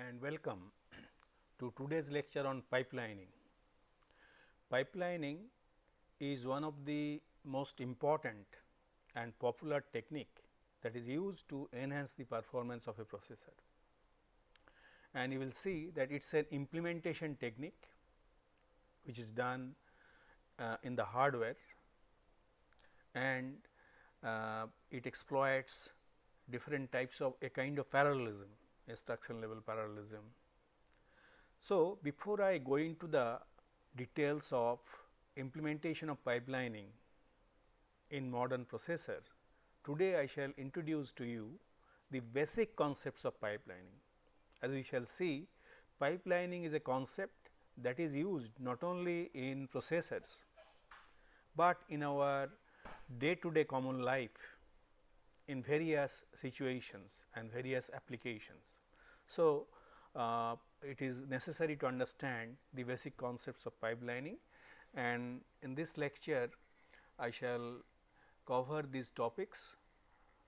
and welcome to today's lecture on pipelining. Pipelining is one of the most important and popular technique that is used to enhance the performance of a processor, and you will see that it is an implementation technique which is done in the hardware, and it exploits different types of a kind of parallelism, instruction level parallelism. So, before I go into the details of implementation of pipelining in modern processor, today I shall introduce to you the basic concepts of pipelining. As we shall see, pipelining is a concept that is used not only in processors, but in our day to day common life in various situations and various applications. So, it is necessary to understand the basic concepts of pipelining, and in this lecture I shall cover these topics.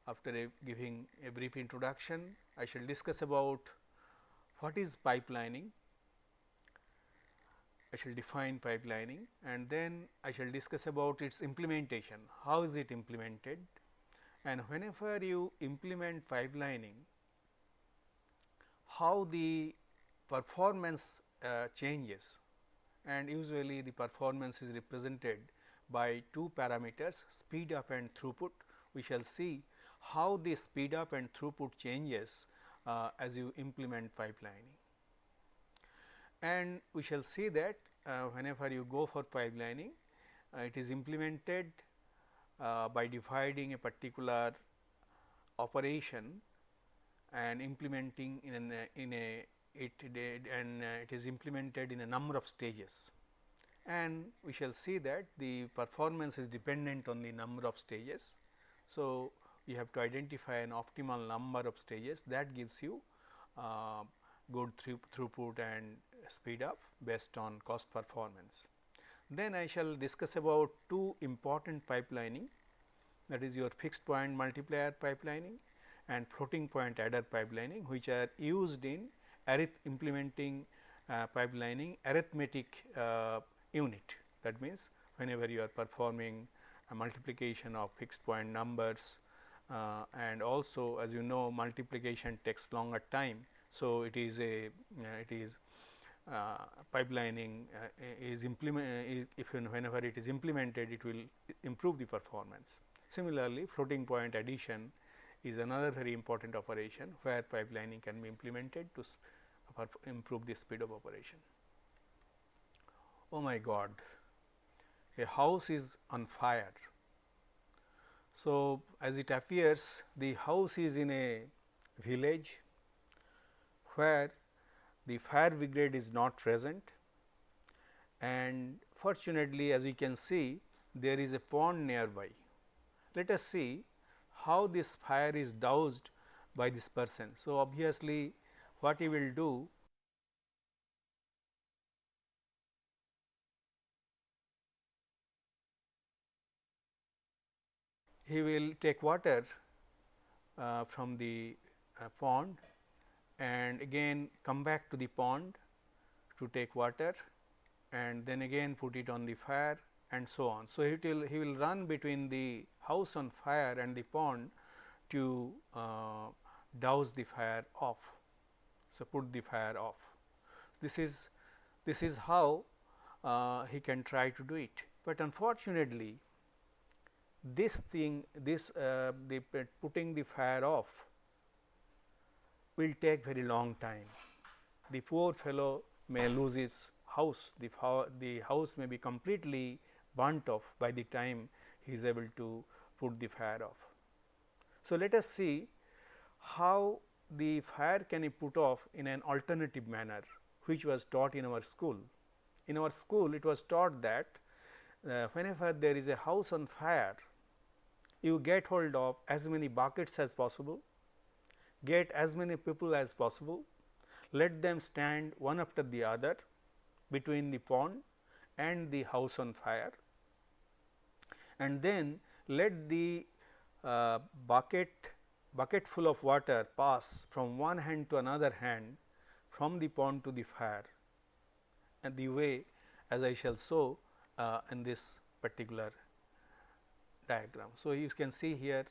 After giving a brief introduction, I shall discuss about what is pipelining, I shall define pipelining, and then I shall discuss about its implementation, how is it implemented, and whenever you implement pipelining, how the performance changes, and usually the performance is represented by two parameters, speed up and throughput. We shall see how the speed up and throughput changes as you implement pipelining, and we shall see that whenever you go for pipelining, it is implemented by dividing a particular operation and implementing it is implemented in a number of stages, and we shall see that the performance is dependent on the number of stages. So, you have to identify an optimal number of stages that gives you good throughput and speed up based on cost performance. Then I shall discuss about two important pipelining, that is your fixed point multiplier pipelining and floating point adder pipelining, which are used in implementing pipelining arithmetic unit. That means, whenever you are performing a multiplication of fixed point numbers, and also as you know, multiplication takes longer time. So, it is pipelining is whenever it is implemented, it will improve the performance. Similarly, floating point addition is another very important operation where pipelining can be implemented to improve the speed of operation. Oh my God, a house is on fire. So, as it appears, the house is in a village where the fire brigade is not present, and fortunately, as we can see, there is a pond nearby. Let us see how this fire is doused by this person. So, obviously, what he will do, he will take water from the pond and again come back to the pond to take water, and then again put it on the fire and so on. So, he will run between the house on fire and the pond to douse the fire off. So, put the fire off. This is how he can try to do it, but unfortunately, this putting the fire off will take very long time. The poor fellow may lose his house, the house may be completely burnt off by the time he is able to put the fire off. So, let us see how the fire can be put off in an alternative manner, which was taught in our school. In our school, it was taught that whenever there is a house on fire, you get hold of as many buckets as possible, get as many people as possible, let them stand one after the other between the pond and the house on fire, and then let the bucket full of water pass from one hand to another hand from the pond to the fire, and the way as I shall show in this particular diagram. So, you can see here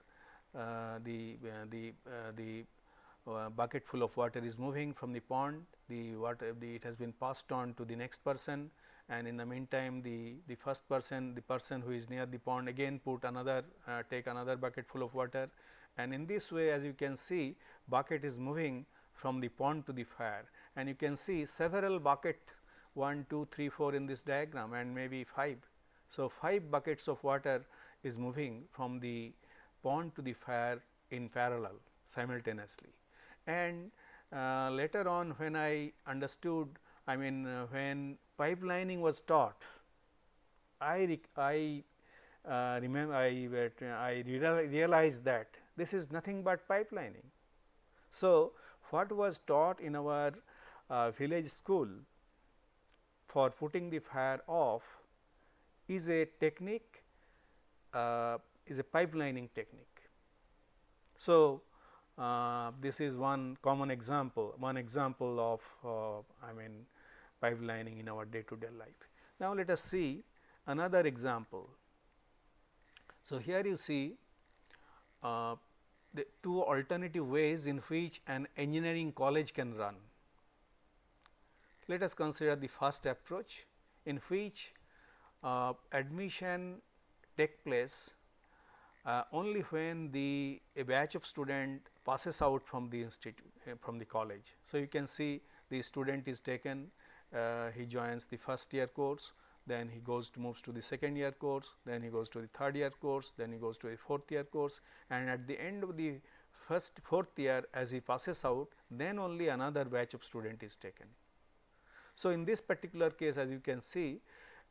the bucket full of water is moving from the pond, it has been passed on to the next person, and in the meantime the first person, the person who is near the pond again put another take another bucket full of water, and in this way as you can see bucket is moving from the pond to the fire, and you can see several bucket 1, 2, 3, 4 in this diagram and maybe 5. So, 5 buckets of water is moving from the pond to the fire in parallel simultaneously. And later on when I understood, I mean when pipelining was taught, I remember I realized that this is nothing but pipelining. So, what was taught in our village school for putting the fire off is a technique, is a pipelining technique. So, this is one common example, of I mean pipelining in our day to day life. Now, let us see another example. So, here you see the 2 alternative ways in which an engineering college can run. Let us consider the first approach, in which admission take place only when a batch of student passes out from the institute, from the college. So, you can see the student is taken, he joins the first year course, then he moves to the second year course, then he goes to the third year course, then he goes to the fourth year course, and at the end of the fourth year as he passes out, then only another batch of student is taken. So, in this particular case as you can see,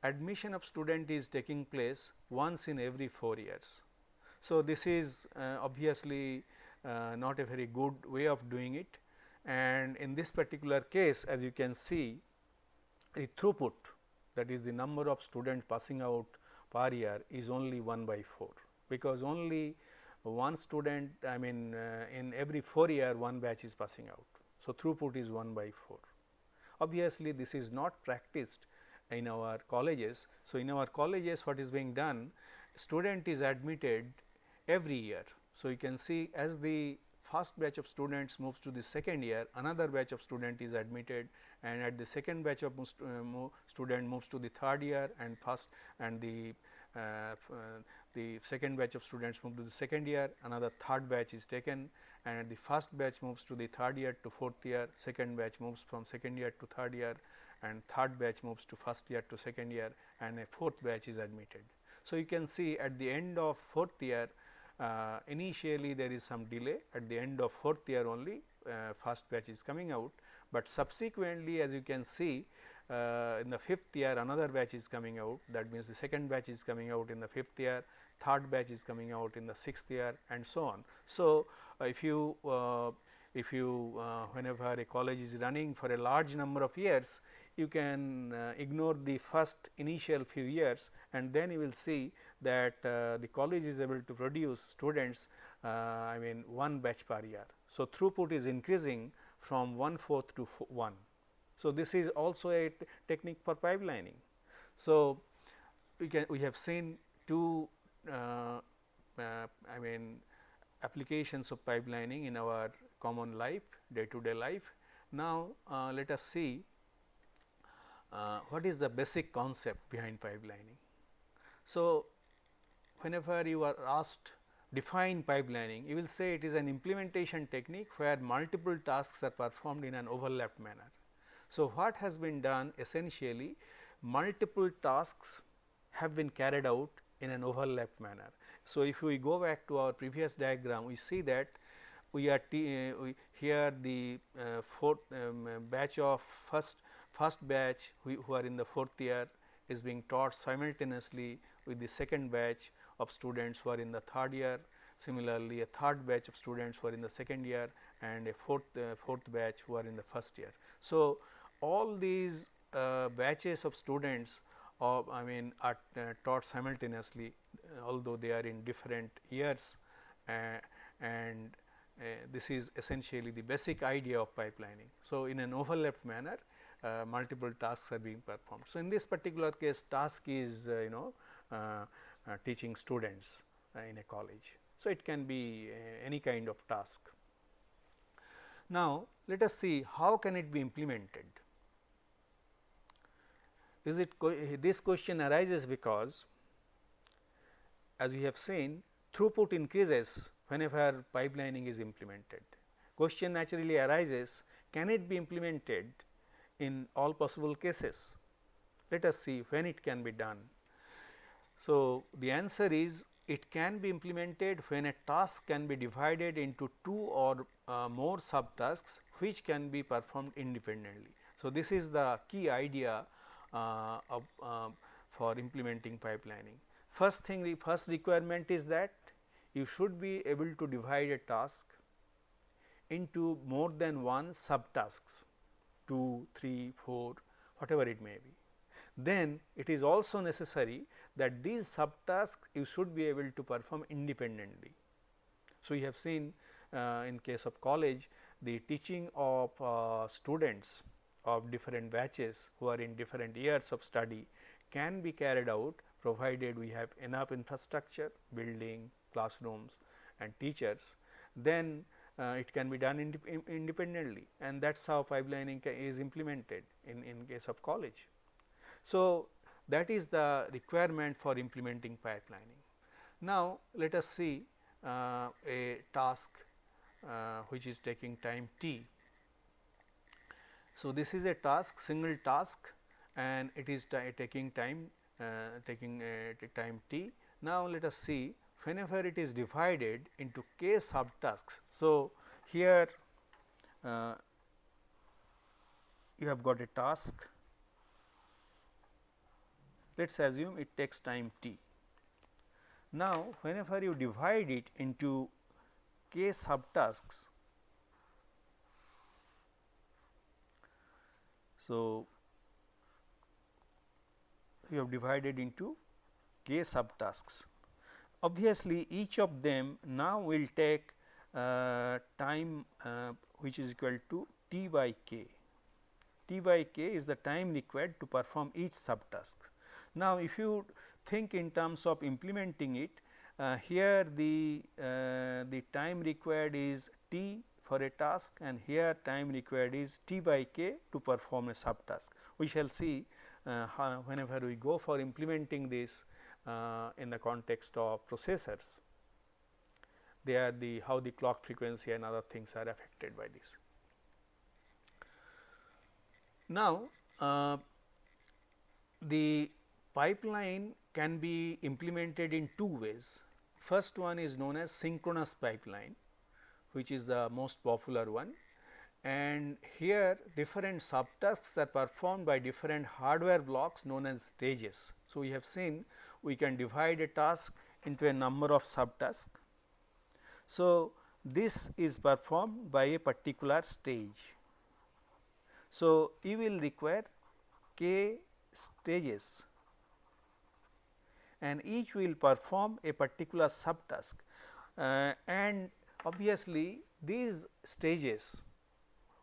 admission of student is taking place once in every 4 years. So, this is obviously not a very good way of doing it, and in this particular case as you can see the throughput, that is the number of students passing out per year, is only 1/4, because only one student, I mean in every 4 year one batch is passing out. So, throughput is 1/4. Obviously, this is not practiced in our colleges. So, in our colleges what is being done, student is admitted every year. So, you can see as the first batch of students moves to the second year, another batch of student is admitted, and at the second batch of student moves to the third year, and the second batch of students move to the second year, another third batch is taken, and the first batch moves to the third year to fourth year, second batch moves from second year to third year, and third batch moves to first year to second year, and a fourth batch is admitted. So, you can see at the end of fourth year, initially there is some delay, at the end of fourth year only first batch is coming out, but subsequently as you can see in the fifth year another batch is coming out, that means the second batch is coming out in the fifth year, third batch is coming out in the sixth year, and so on. So, if you whenever a college is running for a large number of years, you can ignore the first initial few years, and then you will see that the college is able to produce students I mean one batch per year. So, throughput is increasing from 1/4 to 1. So, this is also a technique for pipelining. So, we have seen 2 I mean applications of pipelining in our common life, day to day life. Now, let us see what is the basic concept behind pipelining. So, whenever you are asked define pipelining, you will say it is an implementation technique where multiple tasks are performed in an overlapped manner. So, what has been done essentially, multiple tasks have been carried out in an overlapped manner. So, if we go back to our previous diagram, we see that we are here the fourth batch of first batch who are in the fourth year is being taught simultaneously with the second batch of students who are in the third year. Similarly, a third batch of students who are in the second year, and a fourth batch who are in the first year. So, all these batches of students are taught simultaneously, although they are in different years, and this is essentially the basic idea of pipelining. So, in an overlapped manner multiple tasks are being performed. So, in this particular case task is teaching students in a college. So, it can be any kind of task. Now, let us see how can it be implemented. This question arises because, as we have seen, throughput increases whenever pipelining is implemented. Question naturally arises, can it be implemented in all possible cases? Let us see when it can be done. So, the answer is it can be implemented when a task can be divided into two or more subtasks which can be performed independently. So, this is the key idea for implementing pipelining. First thing, the first requirement is that you should be able to divide a task into more than one subtasks, 2, 3, 4, whatever it may be. Then it is also necessary that these subtasks you should be able to perform independently. So, we have seen in case of college the teaching of students of different batches who are in different years of study can be carried out provided we have enough infrastructure, building, classrooms and teachers. Then it can be done independently, and that is how pipelining is implemented in case of college. So, that is the requirement for implementing pipelining. Now, let us see a task which is taking time t. So, this is a task, single task, and it is taking time time t. Now, let us see whenever it is divided into k subtasks. So, here you have got a task. Let us assume it takes time t. Now, whenever you divide it into k subtasks, so you have divided into k subtasks. Obviously, each of them now will take time which is equal to t by k. T by k is the time required to perform each subtask. Now, if you think in terms of implementing it, here the time required is t for a task, and here time required is t by k to perform a subtask. We shall see whenever we go for implementing this in the context of processors, they are how the clock frequency and other things are affected by this. Now, the pipeline can be implemented in two ways. First one is known as synchronous pipeline, which is the most popular one, and here different subtasks are performed by different hardware blocks known as stages. So, we have seen we can divide a task into a number of subtasks. So, this is performed by a particular stage. So, you will require k stages, and each will perform a particular subtask, and obviously, these stages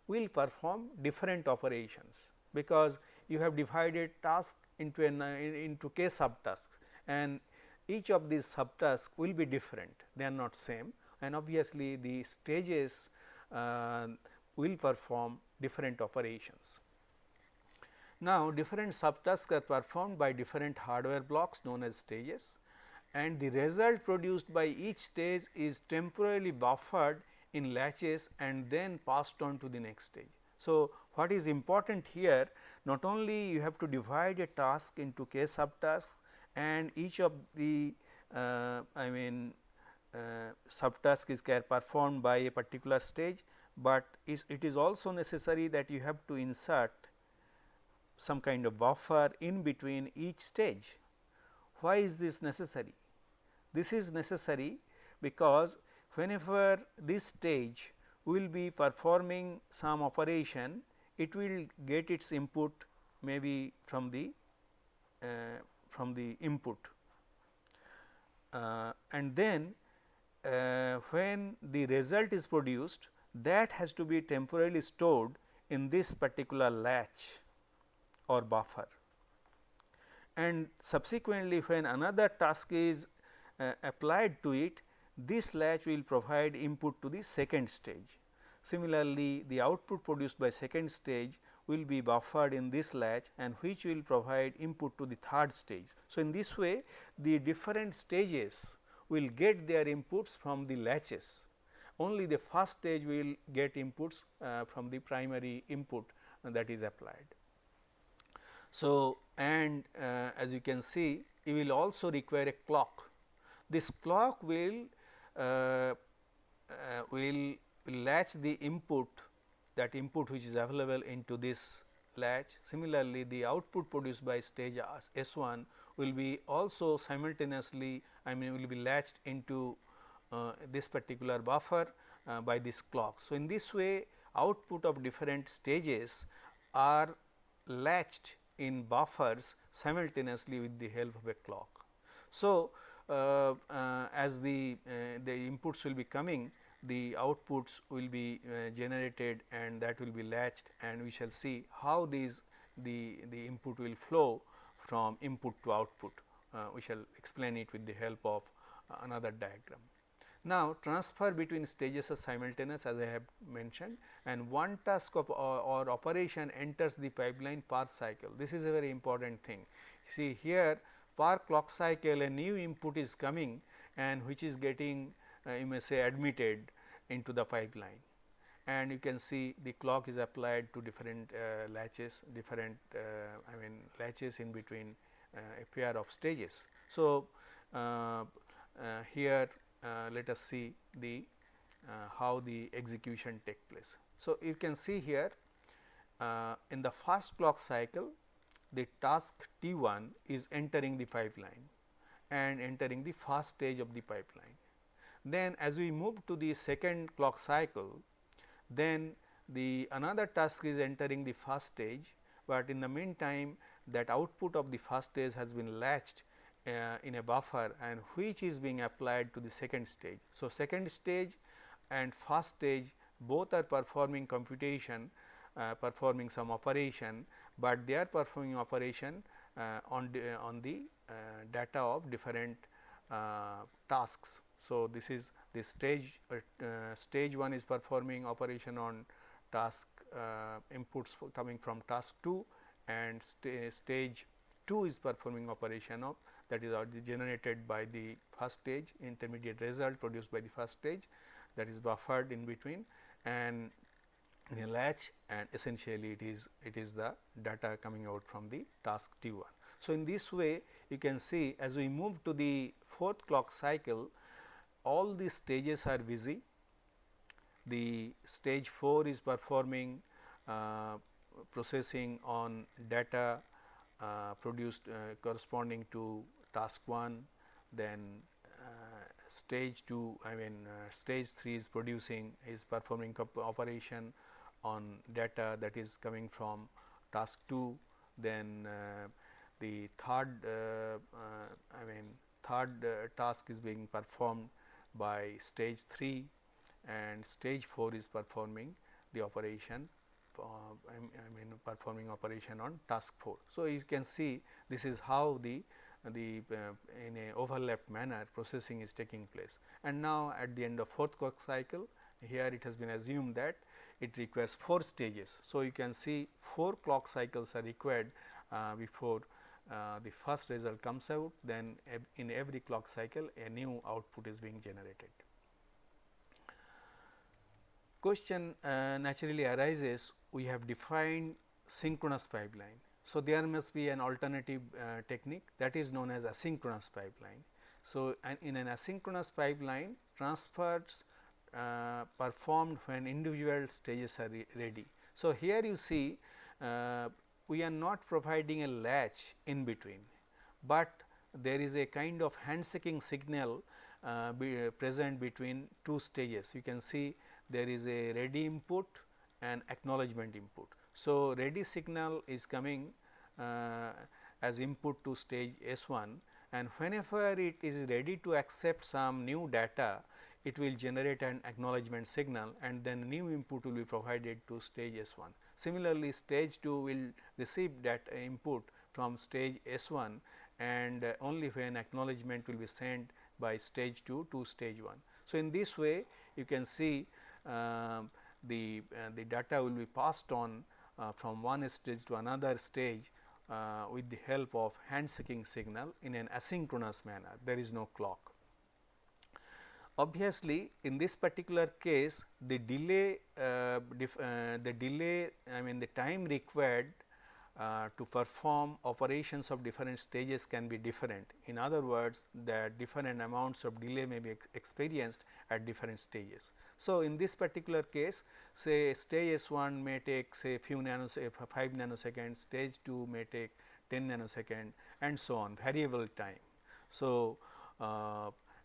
will perform different operations, because you have divided task into k subtasks, and each of these subtasks will be different, they are not same, and obviously, the stages will perform different operations. Now, different subtasks are performed by different hardware blocks known as stages, and the result produced by each stage is temporarily buffered in latches and then passed on to the next stage. So, what is important here, not only you have to divide a task into k subtasks, and each of the subtask is performed by a particular stage, but it is also necessary that you have to insert some kind of buffer in between each stage. Why is this necessary? This is necessary because whenever this stage will be performing some operation, it will get its input maybe from the input, and then when the result is produced, that has to be temporarily stored in this particular latch or buffer, and subsequently when another task is applied to it, this latch will provide input to the second stage. Similarly, the output produced by second stage will be buffered in this latch and which will provide input to the third stage. So, in this way the different stages will get their inputs from the latches. Only the first stage will get inputs from the primary input that is applied. So, and as you can see, you will also require a clock. This clock will latch the input, that input which is available into this latch. Similarly, the output produced by stage S1 will be also simultaneously, will be latched into this particular buffer by this clock. So, in this way output of different stages are latched in buffers simultaneously with the help of a clock. So, as the inputs will be coming, the outputs will be generated and that will be latched, and we shall see how these the input will flow from input to output. We shall explain it with the help of another diagram. Now, transfer between stages are simultaneous, as I have mentioned, and one task of or operation enters the pipeline per cycle. This is a very important thing. See here, per clock cycle a new input is coming and which is getting you may say admitted into the pipeline, and you can see the clock is applied to different latches, different latches in between a pair of stages. So, here let us see the how the execution take place. So, you can see here in the first clock cycle the task T1 is entering the pipeline and entering the first stage of the pipeline. Then as we move to the second clock cycle, then the another task is entering the first stage, but in the meantime that output of the first stage has been latched in a buffer and which is being applied to the second stage. So, second stage and first stage both are performing computation, performing some operation, but they are performing operation on the data of different tasks. So, this is the stage stage 1 is performing operation on task inputs coming from task 2, and stage 2 is performing operation of that is already generated by the first stage, intermediate result produced by the first stage, that is buffered in between and in a latch, and essentially it is the data coming out from the task T1. So, in this way you can see as we move to the fourth clock cycle, all these stages are busy. The stage 4 is performing processing on data produced corresponding to task 1, then stage 2 stage 3 is performing operation on data that is coming from task 2, then the third task is being performed by stage 3, and stage 4 is performing the operation performing operation on task 4. So, you can see this is how the in a overlapped manner processing is taking place. And now, at the end of fourth clock cycle, here it has been assumed that it requires 4 stages. So, you can see 4 clock cycles are required before the first result comes out, then in every clock cycle a new output is being generated. Question naturally arises, we have defined synchronous pipeline. So, there must be an alternative technique that is known as asynchronous pipeline. So, in an asynchronous pipeline, transfers performed when individual stages are ready. So, here you see we are not providing a latch in between, but there is a kind of handshaking signal present between 2 stages. You can see there is a ready input and acknowledgement input. So, ready signal is coming as input to stage S1, and whenever it is ready to accept some new data, it will generate an acknowledgement signal, and then new input will be provided to stage S1. Similarly, stage 2 will receive that input from stage S1, and only when acknowledgement will be sent by stage 2 to stage 1. So, in this way you can see the data will be passed on from one stage to another stage with the help of handshaking signal in an asynchronous manner. There is no clock. Obviously, in this particular case the delay I mean the time required to perform operations of different stages can be different. In other words, that different amounts of delay may be experienced at different stages. So, in this particular case, say stage S1 may take say few 5 nanoseconds, stage 2 may take 10 nanosecond, and so on, variable time. So,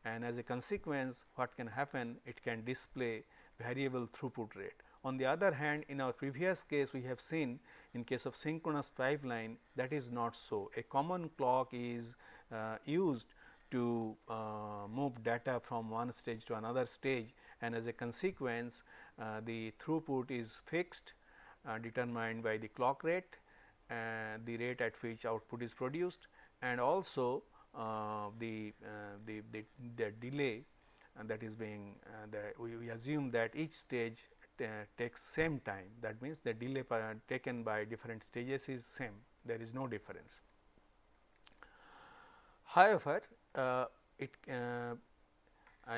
and as a consequence what can happen, it can display variable throughput rate. On the other hand, in our previous case we have seen in case of synchronous pipeline that is not so. A common clock is used to move data from one stage to another stage, and as a consequence the throughput is fixed, determined by the clock rate, the rate at which output is produced, and also the delay that is being we assume that each stage takes same time. That means, the delay taken by different stages is same, there is no difference. However, I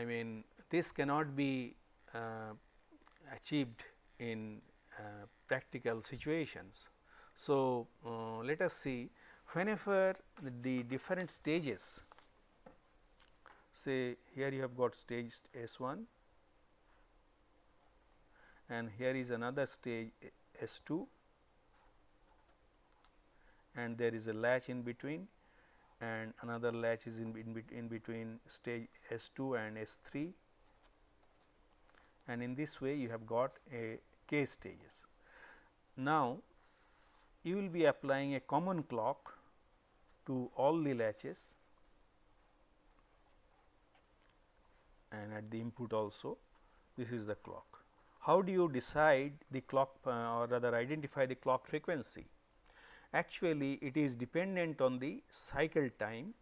mean this cannot be achieved in practical situations. So, let us see, whenever the different stages, say here you have got stage S1 and here is another stage S2, and there is a latch in between, and another latch is in between stage S2 and S3, and in this way you have got a k stages. Now, you will be applying a common clock to all the latches and at the input also, this is the clock. How do you decide the clock or rather identify the clock frequency? Actually, it is dependent on the cycle time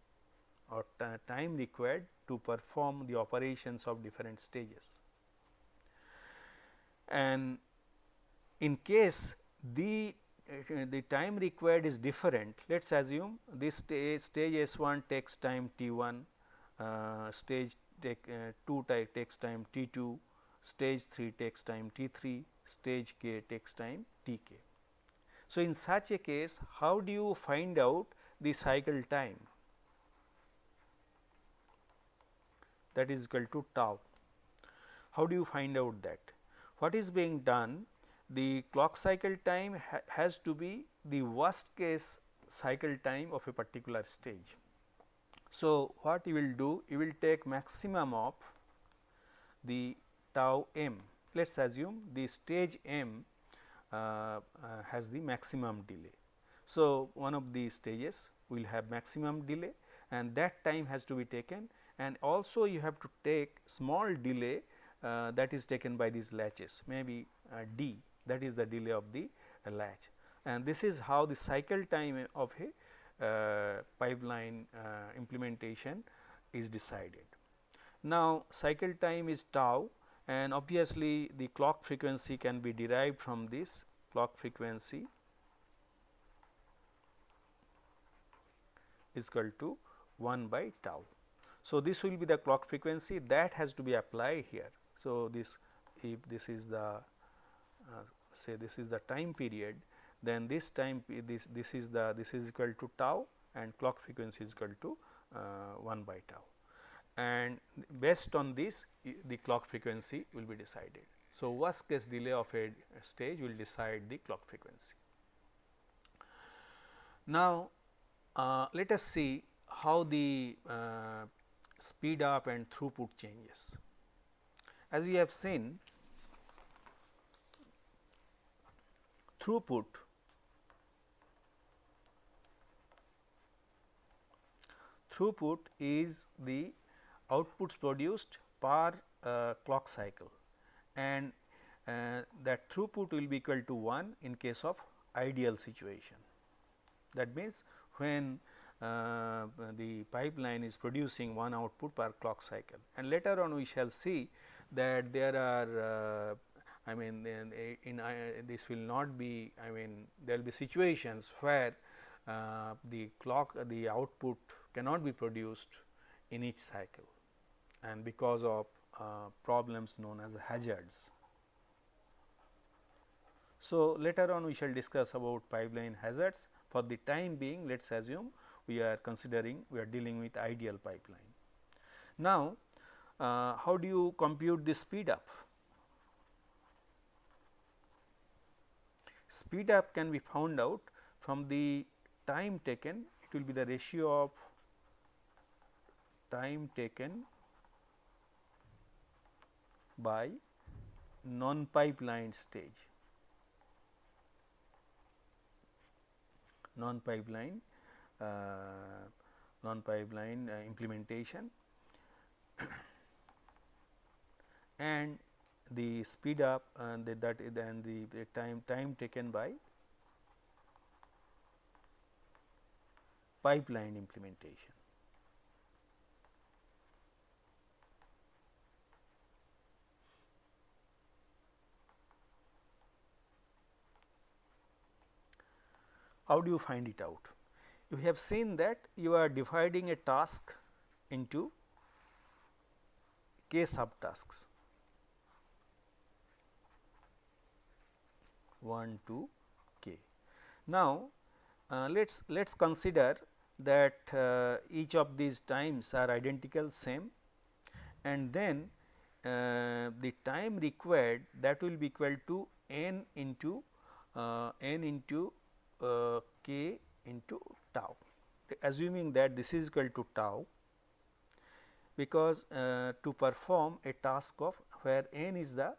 or time required to perform the operations of different stages. And in case the time required is different, let us assume this stage S1 takes time T1, stage 2 takes time T2, stage 3 takes time T3, stage k takes time Tk. So, in such a case, how do you find out the cycle time? That is equal to tau. How do you find out that? What is being done? The clock cycle time has to be the worst case cycle time of a particular stage. So, what you will do? You will take maximum of the tau m. Let us assume the stage m has the maximum delay. So, one of the stages will have maximum delay, and that time has to be taken, and also you have to take small delay that is taken by these latches, maybe d, that is the delay of the latch, and this is how the cycle time of a pipeline implementation is decided. Now, cycle time is tau, and obviously the clock frequency can be derived from this. Clock frequency is equal to 1 by tau. So, this will be the clock frequency that has to be applied here. So, this if this is the say this is the time period, then this time this is equal to tau, and clock frequency is equal to 1 by tau, and based on this the clock frequency will be decided. So, worst case delay of a stage will decide the clock frequency. Now, let us see how the speed up and throughput changes. As we have seen, throughput is the outputs produced per clock cycle, and that throughput will be equal to 1 in case of ideal situation. That means, when the pipeline is producing one output per clock cycle, and later on we shall see that there are I mean this will not be, I mean there will be situations where the output cannot be produced in each cycle, and because of problems known as hazards. So, later on we shall discuss about pipeline hazards. For the time being, let us assume we are dealing with ideal pipeline. Now, how do you compute the speed up? Speed up can be found out from the time taken. It will be the ratio of time taken by non-pipeline stage, non-pipeline implementation, and the speed up and the time taken by pipeline implementation. How do you find it out? You have seen that you are dividing a task into k subtasks, 1 to k. Now, let's consider that each of these times are identical, same, and then the time required, that will be equal to n into k into tau, assuming that this is equal to tau, because to perform a task of where n is the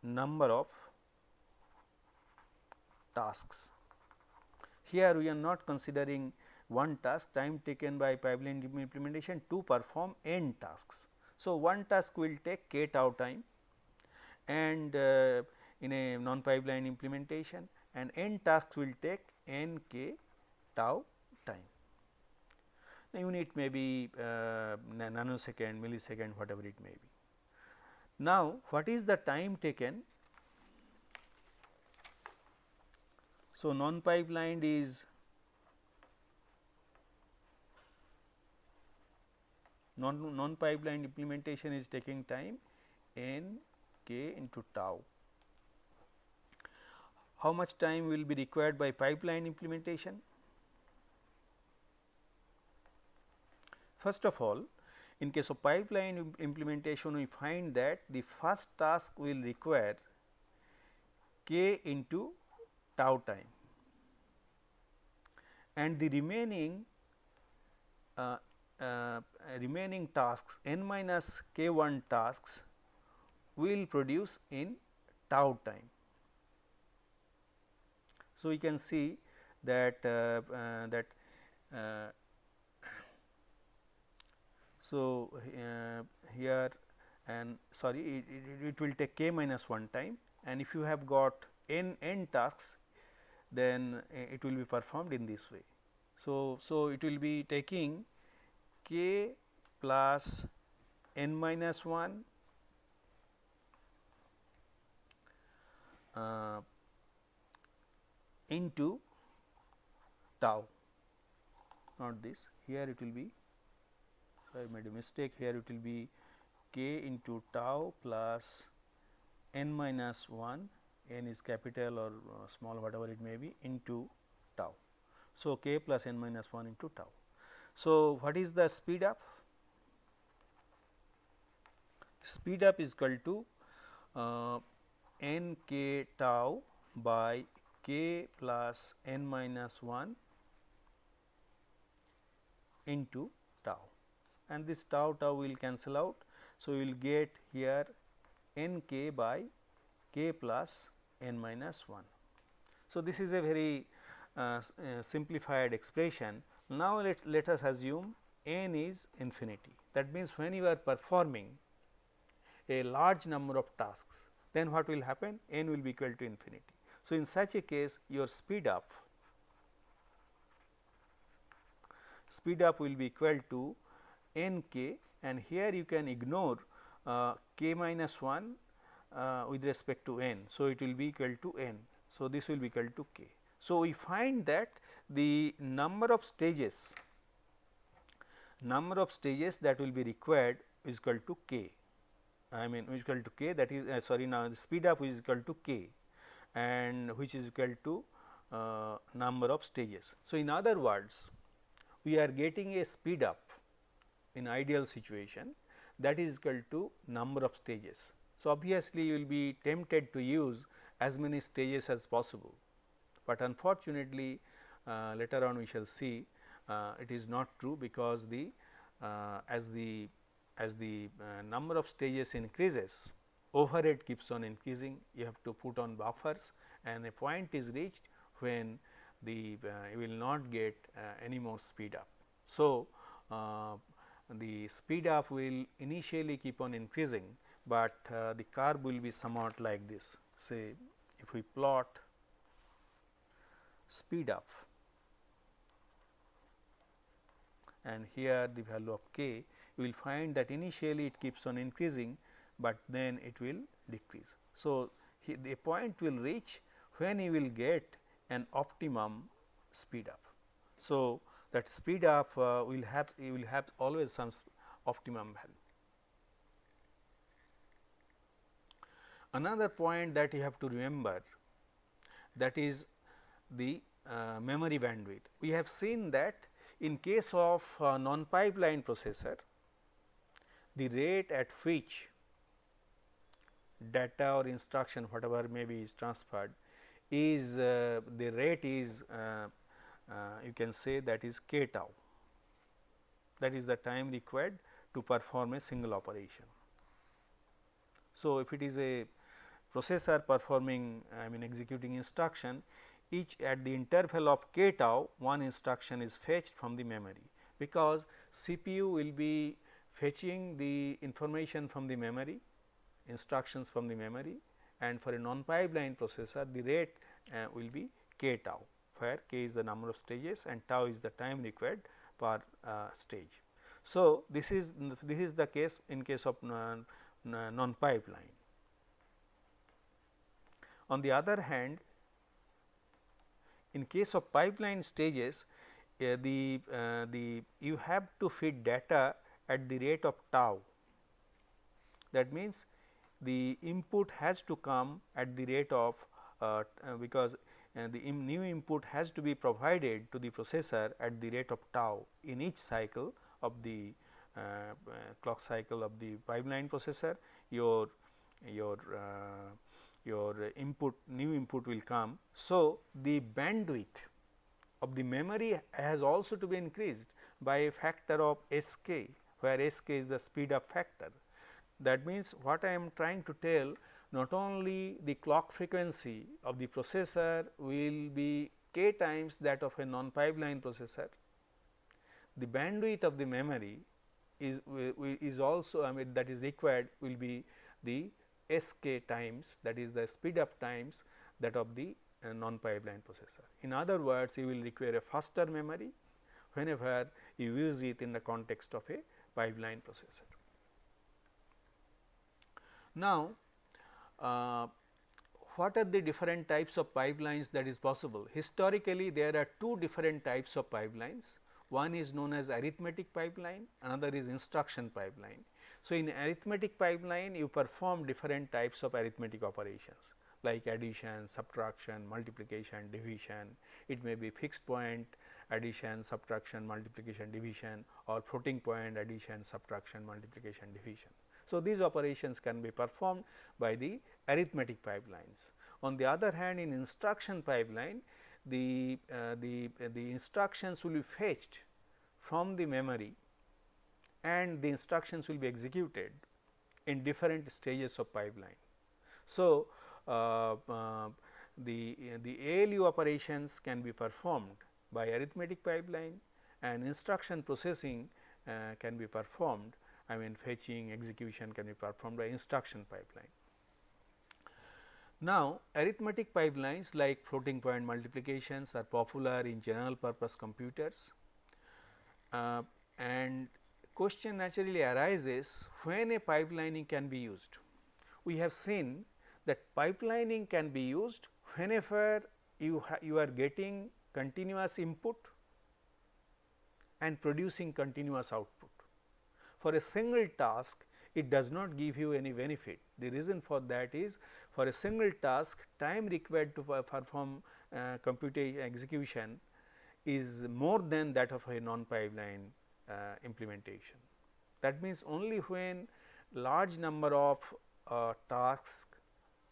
number of tasks. Here we are not considering one task, time taken by pipeline implementation to perform n tasks. So, one task will take k tau time, and in a non-pipeline implementation, and n tasks will take n k tau time. The unit may be nanosecond, millisecond, whatever it may be. Now, what is the time taken? So, non-pipelined is non-pipelined implementation is taking time n k into tau. How much time will be required by pipeline implementation? First of all, in case of pipeline implementation, we find that the first task will require k into tau time, and the remaining tasks n minus k 1 tasks will produce in tau time. So, we can see that here, and sorry, it will take k minus 1 time, and if you have got n tasks, then it will be performed in this way. So, it will be taking k plus n minus 1 into tau, not this. Here it will be, so I made a mistake, here it will be k into tau plus n minus 1, n is capital or small, whatever it may be, into tau. So, k plus n minus 1 into tau. So, what is the speed up? Speed up is equal to n k tau by k plus n minus 1 into tau, and this tau will cancel out. So, we will get here n k by k plus n minus 1. So, this is a very simplified expression. Now, let us assume n is infinity, That means, when you are performing a large number of tasks, then what will happen? N will be equal to infinity. So, in such a case your speed up will be equal to n k, and here you can ignore k minus 1 with respect to n. So, it will be equal to n. So, this will be equal to k. So, we find that the number of stages that will be required is equal to k. I mean is equal to k, that is now the speed up is equal to k, and which is equal to number of stages. So, in other words, we are getting a speed up in ideal situation that is equal to number of stages. So, obviously, you will be tempted to use as many stages as possible, but unfortunately, later on we shall see it is not true, because the as the number of stages increases, overhead keeps on increasing. You have to put on buffers, and a point is reached when the you will not get any more speed up. So, the speed up will initially keep on increasing, but the curve will be somewhat like this. Say, if we plot speed up and here the value of k, you will find that initially it keeps on increasing, but then it will decrease. So, the point will reach when you will get an optimum speed up. So, that speed up will have always some optimum value. Another point that you have to remember, that is the memory bandwidth. We have seen that in case of non-pipeline processor, the rate at which data or instruction whatever may be is transferred is the rate is you can say that is k tau, that is the time required to perform a single operation. So, if it is a processor performing executing instruction, each at the interval of k tau one instruction is fetched from the memory, because CPU will be fetching the information from the memory, instructions from the memory, and for a non-pipeline processor the rate will be k tau, where k is the number of stages and tau is the time required per stage. So, this is the case in case of non-pipeline. On the other hand, in case of pipeline stages, you have to feed data at the rate of tau. That means, the input has to come at the rate of because the new input has to be provided to the processor at the rate of tau in each cycle of the clock cycle of the pipeline processor. Your input, new input will come. So, the bandwidth of the memory has also to be increased by a factor of S k, where S k is the speed up factor. That means, what I am trying to tell, not only the clock frequency of the processor will be k times that of a non-pipeline processor, the bandwidth of the memory is also that is required will be the S k times, that is the speed up times that of the non-pipeline processor. In other words, you will require a faster memory whenever you use it in the context of a pipeline processor. Now, what are the different types of pipelines that is possible? Historically, there are two different types of pipelines. One is known as arithmetic pipeline, another is instruction pipeline. So, in arithmetic pipeline, you perform different types of arithmetic operations like addition, subtraction, multiplication, division. It may be fixed point addition, subtraction, multiplication, division, or floating point addition, subtraction, multiplication, division. So, these operations can be performed by the arithmetic pipelines. On the other hand, in instruction pipeline, the instructions will be fetched from the memory and the instructions will be executed in different stages of pipeline. So, the ALU operations can be performed by arithmetic pipeline, and instruction processing can be performed I mean fetching, execution can be performed by instruction pipeline. Now, arithmetic pipelines like floating point multiplications are popular in general purpose computers, and question naturally arises when a pipelining can be used. We have seen that pipelining can be used whenever you are getting continuous input and producing continuous output. For a single task, it does not give you any benefit. The reason for that is, for a single task, time required to perform computation execution is more than that of a non-pipeline implementation. That means, only when large number of tasks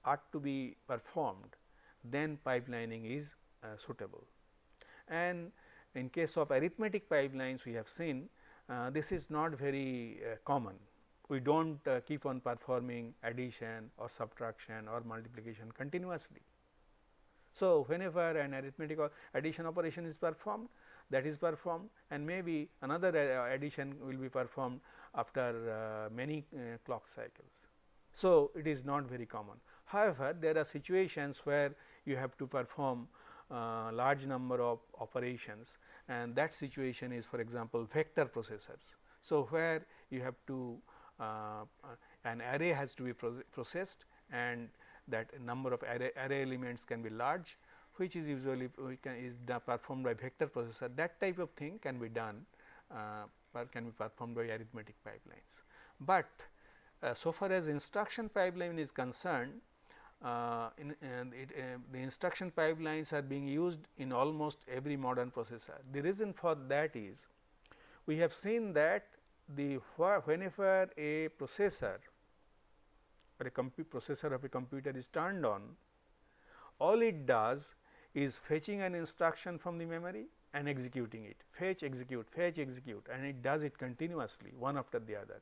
are to be performed, then pipelining is suitable. And in case of arithmetic pipelines, we have seen this is not very common. We do not keep on performing addition or subtraction or multiplication continuously. So, whenever an arithmetic or addition operation is performed, that is performed, and maybe another addition will be performed after many clock cycles. So, it is not very common. However, there are situations where you have to perform large number of operations, and that situation is, for example, vector processors. So, where you have to an array has to be processed, and that number of array elements can be large, which is usually performed by vector processor. That type of thing can be done can be performed by arithmetic pipelines. But so far as instruction pipeline is concerned, the instruction pipelines are being used in almost every modern processor. The reason for that is, we have seen that whenever a processor or a processor of a computer is turned on, all it does is fetching an instruction from the memory and executing it, fetch, execute, and it does it continuously, one after the other.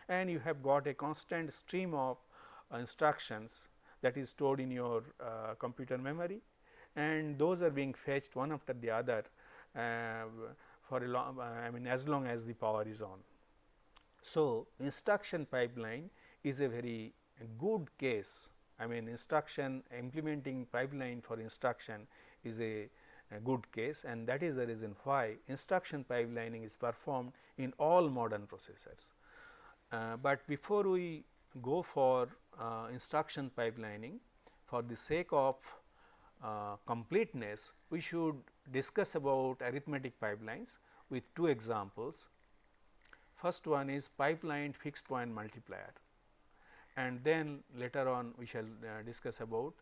And you have got a constant stream of instructions that is stored in your computer memory, and those are being fetched one after the other for a long, as long as the power is on. So, instruction pipeline is a very good case. Instruction implementing pipeline for instruction is a good case, and that is the reason why instruction pipelining is performed in all modern processors. But before we go for instruction pipelining, for the sake of completeness, we should discuss about arithmetic pipelines with two examples. First one is pipelined fixed point multiplier, and then later on we shall discuss about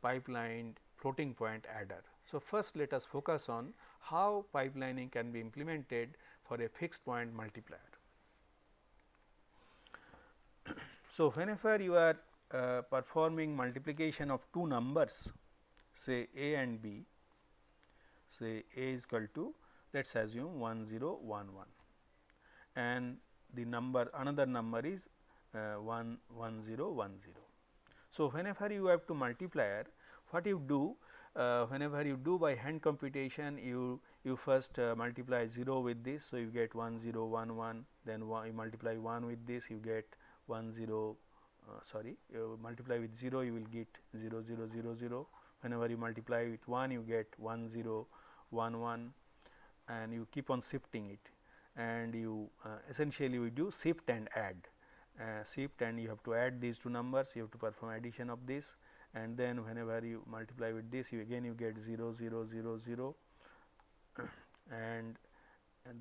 pipelined floating point adder. So, first let us focus on how pipelining can be implemented for a fixed point multiplier. So, whenever you are performing multiplication of two numbers, say a and b, say a is equal to, let us assume 1 0 1 1, and the number, another number is 1 1 0 1 0. So, whenever you have to multiplier, what you do, whenever you do by hand computation, you first multiply 0 with this. So, you get 1 0 1 1, then you multiply 1 with this, you get 1 0, you multiply with 0, you will get 0 0 0 0. Whenever you multiply with 1, you get 1 0 1 1, and you keep on shifting it, and you essentially we do shift and add, shift, and you have to add these two numbers, you have to perform addition of this, and then whenever you multiply with this, you again you get 0 0 0 0, and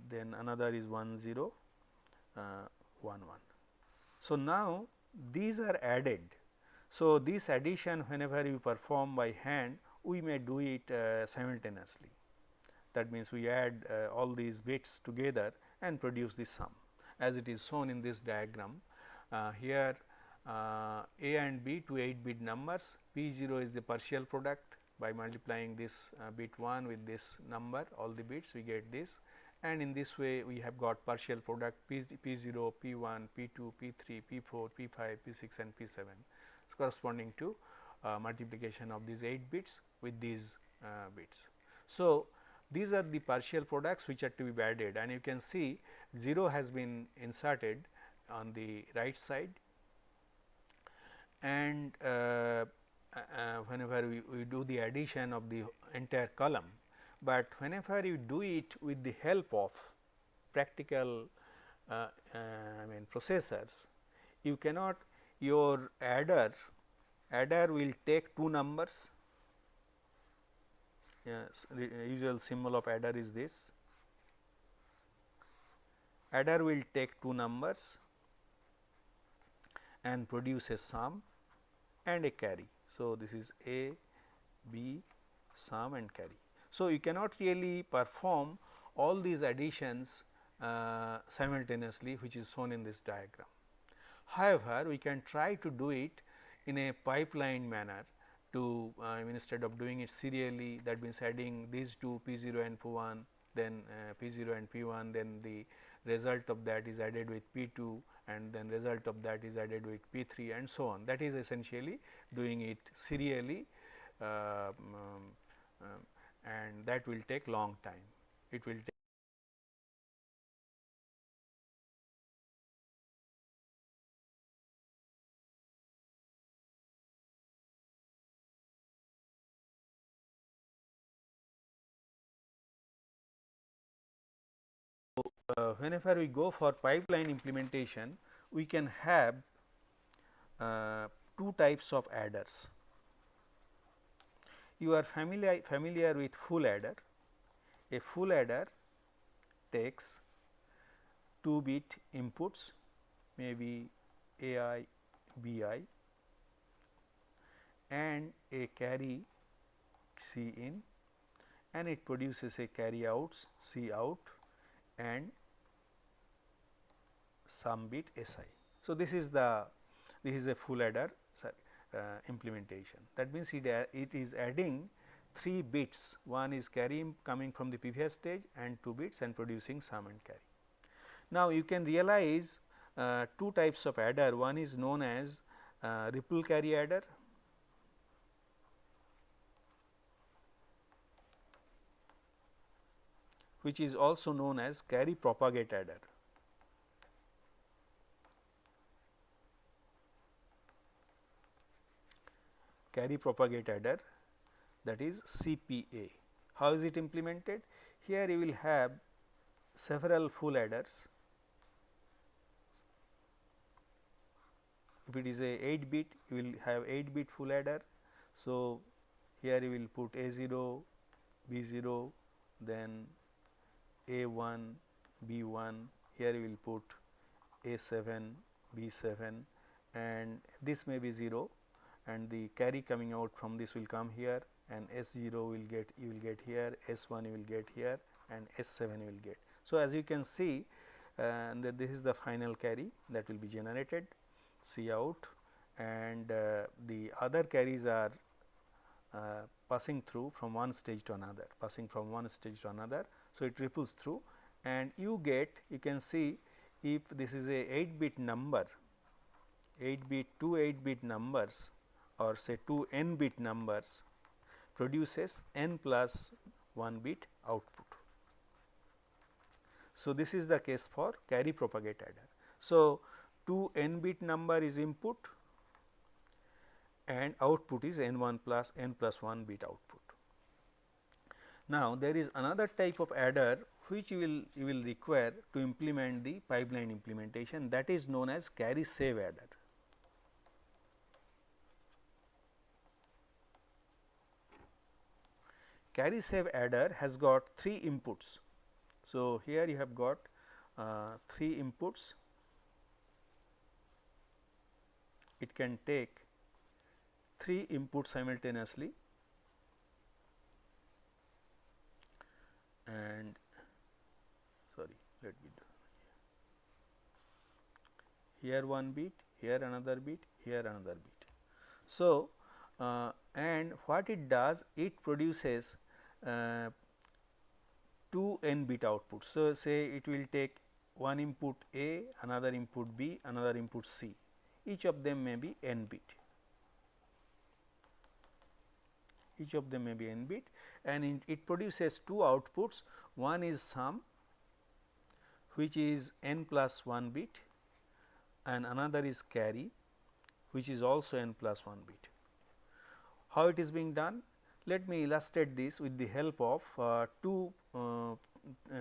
then another is 1 0 1 1. So, now these are added. So, this addition whenever you perform by hand, we may do it simultaneously. That means, we add all these bits together and produce the sum, as it is shown in this diagram. Here a and b, two 8-bit numbers, p 0 is the partial product. By multiplying this bit 1 with this number, all the bits, we get this, and in this way we have got partial product p 0, p 1, p 2, p 3, p 4, p 5, p 6 and p 7, corresponding to multiplication of these 8 bits with these bits. So, these are the partial products which are to be added, and you can see 0 has been inserted on the right side, and whenever we do the addition of the entire column, but whenever you do it with the help of practical I mean processors, you cannot, your adder will take two numbers. Yes, usual symbol of adder is this. Adder will take two numbers and produce a sum and a carry. So, this is A, B, sum and carry. So, you cannot really perform all these additions simultaneously, which is shown in this diagram. However, we can try to do it in a pipeline manner to instead of doing it serially, that means adding these two P 0 and P 1, then P 0 and P 1, then the result of that is added with P 2, and then result of that is added with P 3 and so on. That is essentially doing it serially, and that will take long time. It will take whenever we go for pipeline implementation, we can have two types of adders. You are familiar with full adder. A full adder takes 2-bit inputs, maybe AI, BI, and a carry C in, and it produces a carry outs C out and some bit SI. So, this is a full adder implementation. That means, it is adding 3 bits, one is carry coming from the previous stage and 2 bits and producing sum and carry. Now, you can realize two types of adder. One is known as ripple carry adder, which is also known as carry propagate adder. Carry propagate adder, that is CPA. How is it implemented? Here you will have several full adders. If it is a 8-bit, you will have 8-bit full adder. So, here you will put A0, B0, then A1, B1, here you will put A7, B7, and this may be 0, and the carry coming out from this will come here, and S0 will get, you will get here, S1 you will get here, and S7 you will get. So, as you can see that this is the final carry that will be generated, C out, and the other carries are passing through from one stage to another, So, it ripples through, and you get, you can see, if this is a 8-bit number, 2 8-bit numbers, or say 2 n-bit numbers, produces n plus 1 bit output. So, this is the case for carry propagate adder. So, 2 n-bit number is input and output is n1 plus n plus 1 bit output. Now, there is another type of adder which you will require to implement the pipeline implementation, that is known as carry save adder. Carry save adder has got 3 inputs. So, here you have got 3 inputs. It can take 3 inputs simultaneously, and sorry, let me do here one bit, here another bit, here another bit. So, and what it does, it produces 2 n bit outputs. So, say it will take one input A, another input B, another input C, each of them may be n bit. each of them may be n bit, and it produces two outputs. One is sum, which is n plus 1 bit, and another is carry, which is also n plus 1 bit. How it is being done? Let me illustrate this with the help of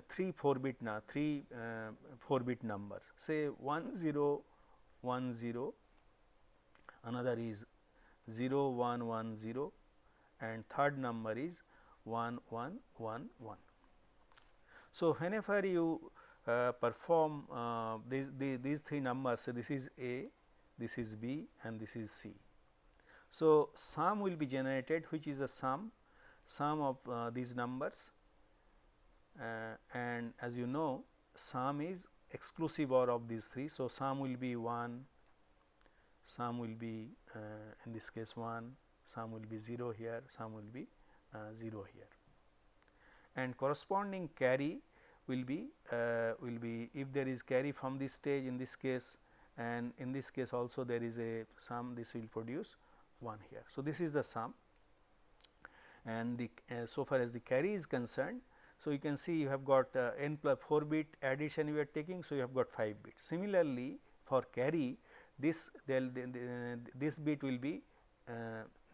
three 4 bit numbers, say 1010, another is 0110, and third number is 1111. So, whenever you perform these three numbers, so this is A, this is B, and this is C. So, sum will be generated, which is the sum of these numbers, and as you know, sum is exclusive OR of these three. So, sum will be 1, sum will be in this case 1, sum will be 0 here, sum will be 0 here, and corresponding carry will be if there is carry from this stage in this case, and in this case also there is a sum, this will produce 1 here. So, this is the sum, and the so far as the carry is concerned. So, you can see you have got n plus 4 bit addition you are taking. So, you have got 5 bits. Similarly, for carry, this bit will be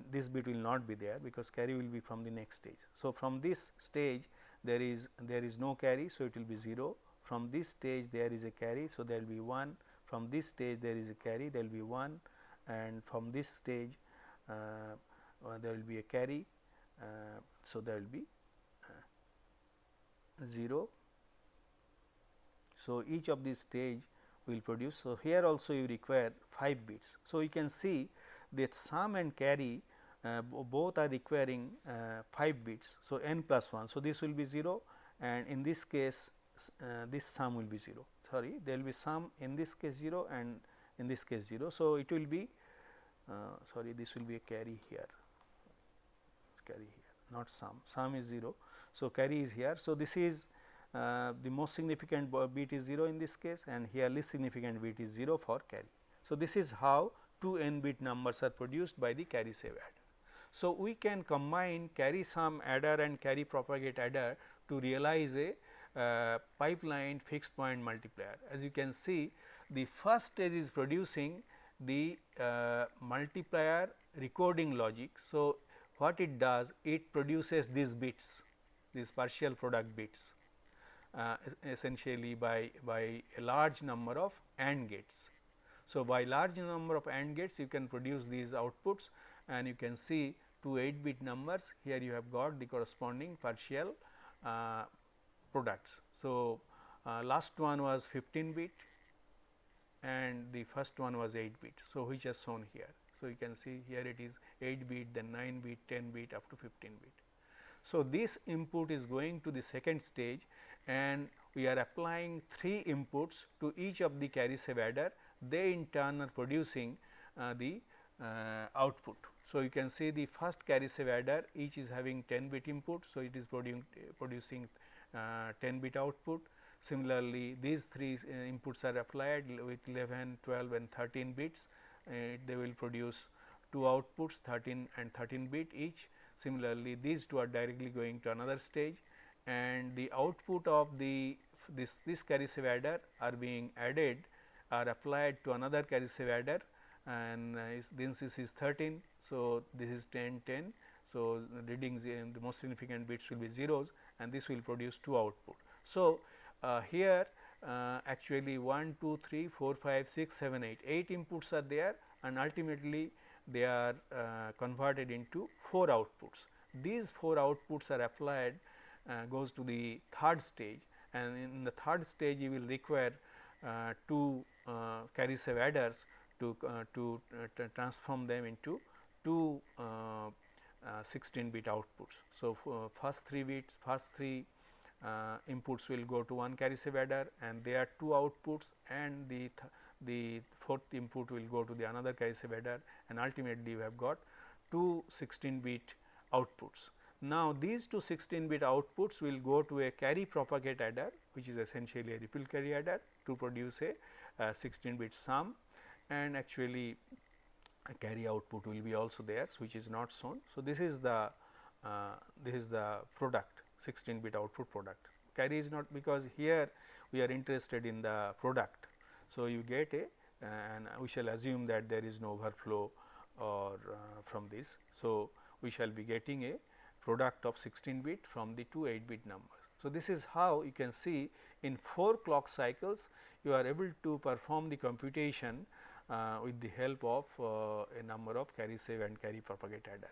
this bit will not be there, because carry will be from the next stage. So, from this stage there is no carry. So, it will be 0. From this stage there is a carry. So, there will be 1. From this stage there is a carry, there will be 1, and from this stage there will be a carry. So, there will be 0. So, each of these stage will produce. So, here also you require 5 bits. So, you can see that sum and carry both are requiring 5 bits. So, n plus 1. So, this will be 0, and in this case this sum will be 0. Sorry, there will be sum in this case 0 and in this case 0. So, it will be sorry, this will be a carry here, not sum. Sum is 0. So, carry is here. So, this is the most significant bit is 0 in this case, and here least significant bit is 0 for carry. So, this is how two n bit numbers are produced by the carry save adder. So, we can combine carry sum adder and carry propagate adder to realize a pipeline fixed point multiplier. As you can see, the first stage is producing the multiplier recording logic. So, what it does, it produces these bits, these partial product bits, essentially by a large number of AND gates. So, by large number of AND gates you can produce these outputs, and you can see two 8-bit numbers. Here you have got the corresponding partial products. So, last one was 15-bit and the first one was 8-bit. So, which is shown here. So, you can see here it is 8-bit, then 9-bit, 10-bit up to 15-bit. So, this input is going to the second stage, and we are applying 3 inputs to each of the carry save adder. They in turn are producing the output. So, you can see the first carry save adder, each is having 10-bit input. So, it is producing 10-bit output. Similarly, these 3 inputs are applied with 11, 12 and 13 bits. They will produce 2 outputs, 13 and 13 bit each. Similarly, these 2 are directly going to another stage, and the output of this carry save adder are being added, are applied to another carry save adder, and this is 13. So, this is 10 10. So, readings in the most significant bits will be zeros, and this will produce 2 output. So, here actually 1 2 3 4 5 6 7 8 inputs are there, and ultimately they are converted into 4 outputs. These 4 outputs are applied, goes to the third stage, and in the third stage you will require 2 carry save adders to transform them into 2 16-bit outputs. So, first 3 inputs will go to one carry save adder, and there are 2 outputs, and the fourth input will go to the another carry save adder, and ultimately you have got 2 16-bit outputs. Now, these 2 16-bit outputs will go to a carry propagate adder, which is essentially a ripple carry adder, to produce a 16-bit sum, and actually a carry output will be also there, which is not shown. So, this is the this is the product 16 bit output product. Carry is not, because here we are interested in the product. So, you get a and we shall assume that there is no overflow or from this. So, we shall be getting a product of 16 bit from the two 8 bit numbers. So, this is how you can see in 4 clock cycles you are able to perform the computation with the help of a number of carry save and carry propagate adder.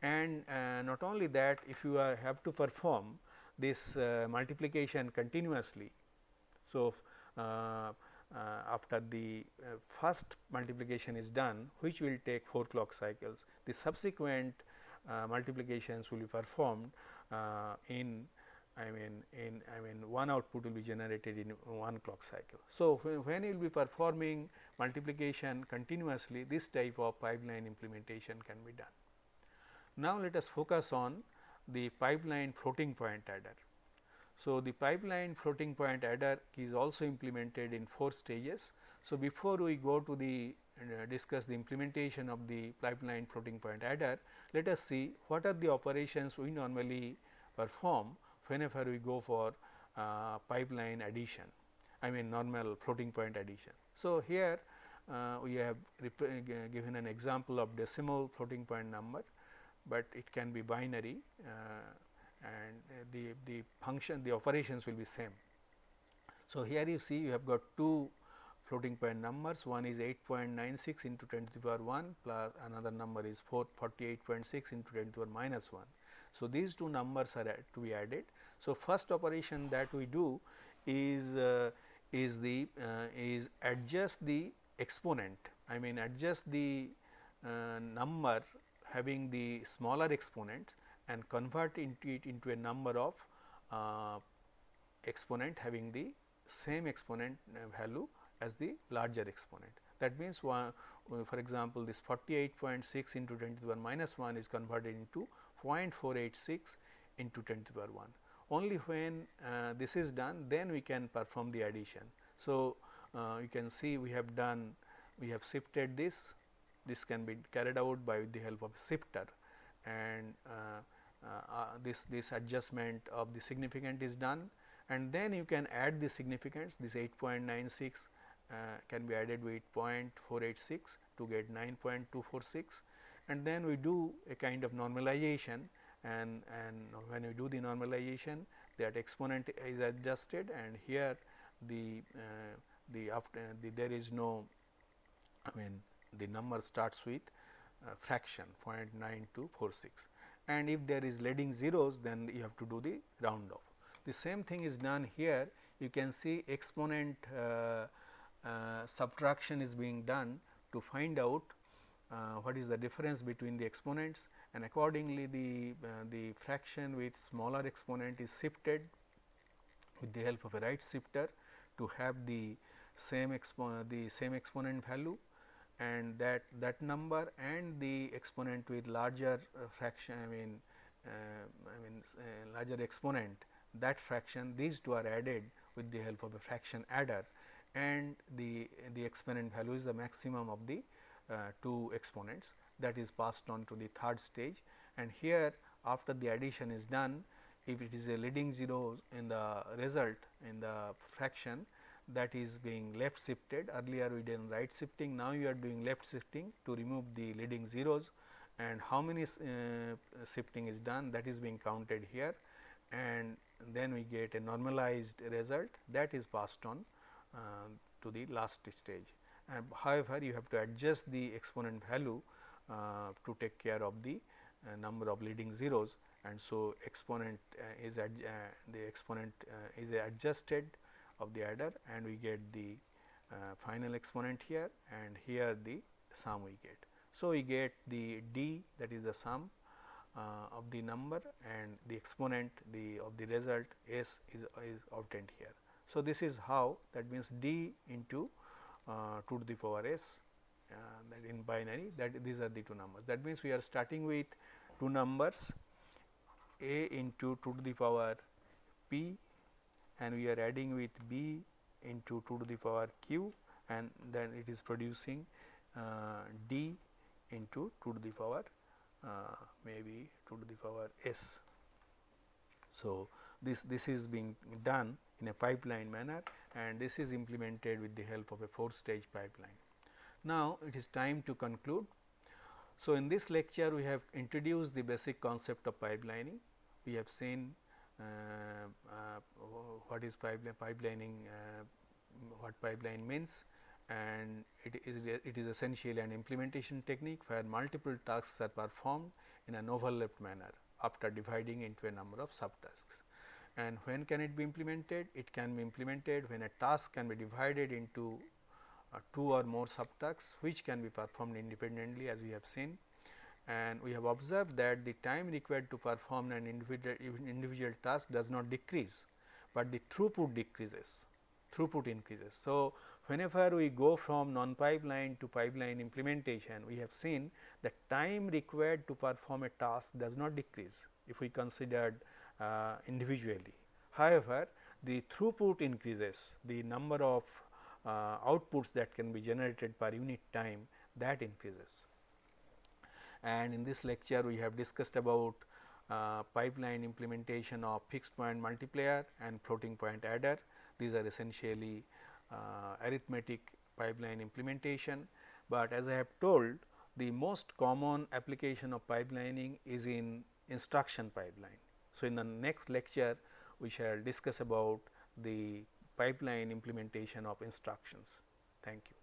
And not only that, if you have to perform this multiplication continuously. So, after the first multiplication is done, which will take 4 clock cycles, the subsequent multiplications will be performed in one output will be generated in 1 clock cycle. So, when you will be performing multiplication continuously, this type of pipeline implementation can be done. Now, let us focus on the pipeline floating point adder. So, the pipeline floating point adder is also implemented in 4 stages. So, before we go to the discuss the implementation of the pipeline floating point adder, let us see what are the operations we normally perform whenever we go for pipeline addition, normal floating point addition. So, here we have given an example of decimal floating point number, but it can be binary and the function, the operations will be same. So, here you see you have got 2 floating point numbers, one is 8.96 into 10 to the power 1 plus another number is 48.6 into 10 to the power minus 1. So, these two numbers are to be added. So, first operation that we do is adjust the exponent, adjust the number having the smaller exponent and convert it into a number of exponent having the same exponent value as the larger exponent. That means, for example, this 48.6 into 10 to the power minus 1 is converted into 0.486 into 10 to the power 1. Only when this is done, then we can perform the addition. So, you can see we have shifted this. This can be carried out by the help of shifter, and this adjustment of the significant is done, and then you can add the significance. This 8.96 can be added with 0.486 to get 9.246, and then we do a kind of normalization, and when we do the normalization, that exponent is adjusted, and here there is no, the number starts with fraction 0.9246, and if there is leading zeros, then you have to do the round off. The same thing is done here. You can see exponent subtraction is being done to find out what is the difference between the exponents, and accordingly the fraction with smaller exponent is shifted with the help of a right shifter to have the same exponent value, and that number and the exponent with larger fraction, larger exponent, that fraction, these two are added with the help of a fraction adder, and the exponent value is the maximum of the two exponents, that is passed on to the third stage. And here, after the addition is done, if it is a leading zero in the result in the fraction, that is being left shifted. Earlier we did right shifting, now you are doing left shifting to remove the leading zeros, and how many shifting is done, that is being counted here, and then we get a normalized result that is passed on to the last stage. And however, you have to adjust the exponent value to take care of the number of leading zeros, and so exponent is adjusted of the adder, and we get the final exponent here, and here the sum we get. So, we get the D, that is the sum of the number, and the exponent of the result S is obtained here. So, this is how, that means D into 2 to the power S, that in binary, that these are the two numbers. That means, we are starting with two numbers, A into 2 to the power P, and we are adding with B into 2 to the power Q, and then it is producing D into 2 to the power maybe 2 to the power s. So, this is being done in a pipeline manner, and this is implemented with the help of a 4-stage pipeline. Now, it is time to conclude. So, in this lecture we have introduced the basic concept of pipelining. We have seen what is pipelining, what pipeline means, and it is essentially an implementation technique where multiple tasks are performed in an overlapped manner after dividing into a number of subtasks. And when can it be implemented? It can be implemented when a task can be divided into 2 or more subtasks, which can be performed independently, as we have seen. And we have observed that the time required to perform an individual task does not decrease, but the throughput decreases, throughput increases. So, whenever we go from non-pipeline to pipeline implementation, we have seen that time required to perform a task does not decrease if we considered individually. However, the throughput increases, the number of outputs that can be generated per unit time, that increases. And in this lecture we have discussed about pipeline implementation of fixed point multiplier and floating point adder. These are essentially arithmetic pipeline implementation, but as I have told, the most common application of pipelining is in instruction pipeline. So, in the next lecture we shall discuss about the pipeline implementation of instructions. Thank you.